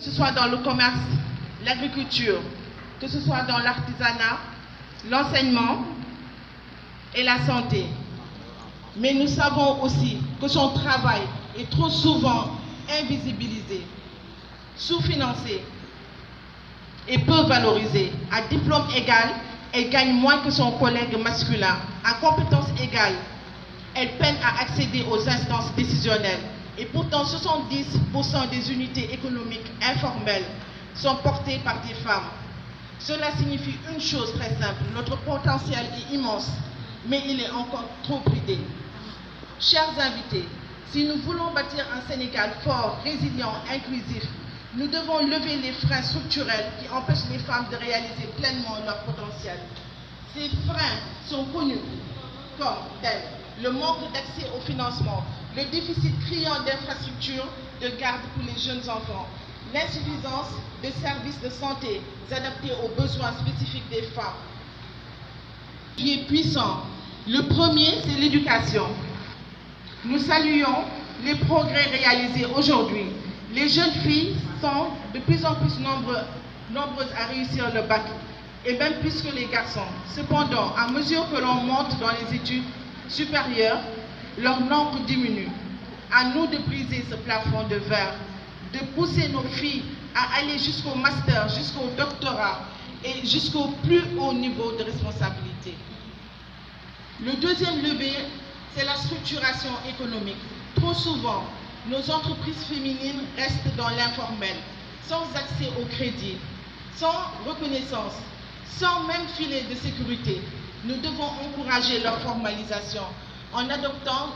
que ce soit dans le commerce, l'agriculture, que ce soit dans l'artisanat, l'enseignement et la santé. Mais nous savons aussi que son travail est trop souvent invisibilisé, sous-financé et peu valorisé. À diplôme égal, elle gagne moins que son collègue masculin. À compétences égales, elle peine à accéder aux instances décisionnelles. Et pourtant, 70% des unités économiques informelles sont portées par des femmes. Cela signifie une chose très simple: notre potentiel est immense, mais il est encore trop bridé. Chers invités, si nous voulons bâtir un Sénégal fort, résilient, inclusif, nous devons lever les freins structurels qui empêchent les femmes de réaliser pleinement leur potentiel. Ces freins sont connus comme tels: le manque d'accès au financement, le déficit criant d'infrastructures de garde pour les jeunes enfants, l'insuffisance de services de santé adaptés aux besoins spécifiques des femmes. Qui est puissant. Le premier, c'est l'éducation. Nous saluons les progrès réalisés aujourd'hui. Les jeunes filles sont de plus en plus nombreuses à réussir le bac, et même plus que les garçons. Cependant, à mesure que l'on monte dans les études supérieures, leur nombre diminue. À nous de briser ce plafond de verre, de pousser nos filles à aller jusqu'au master, jusqu'au doctorat et jusqu'au plus haut niveau de responsabilité. Le deuxième levier, c'est la structuration économique. Trop souvent, nos entreprises féminines restent dans l'informel, sans accès au crédit, sans reconnaissance, sans même filet de sécurité. Nous devons encourager leur formalisation en adoptant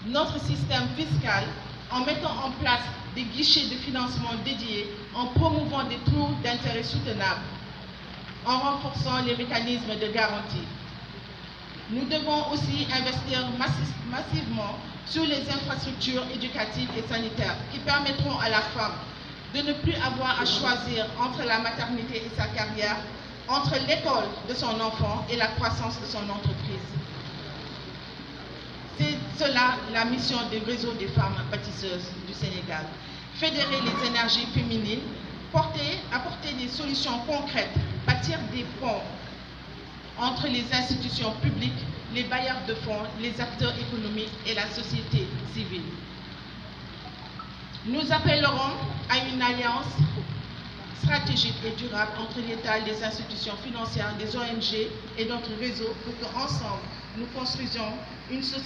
notre système fiscal, en mettant en place des guichets de financement dédiés, en promouvant des taux d'intérêt soutenables, en renforçant les mécanismes de garantie. Nous devons aussi investir massivement sur les infrastructures éducatives et sanitaires qui permettront à la femme de ne plus avoir à choisir entre la maternité et sa carrière, entre l'école de son enfant et la croissance de son entreprise. C'est cela la mission du réseau des femmes bâtisseuses du Sénégal. Fédérer les énergies féminines, apporter des solutions concrètes, bâtir des ponts entre les institutions publiques, les bailleurs de fonds, les acteurs économiques et la société civile. Nous appellerons à une alliance stratégique et durable entre l'État, les institutions financières, les ONG et notre réseau pour qu'ensemble, nous construisions une société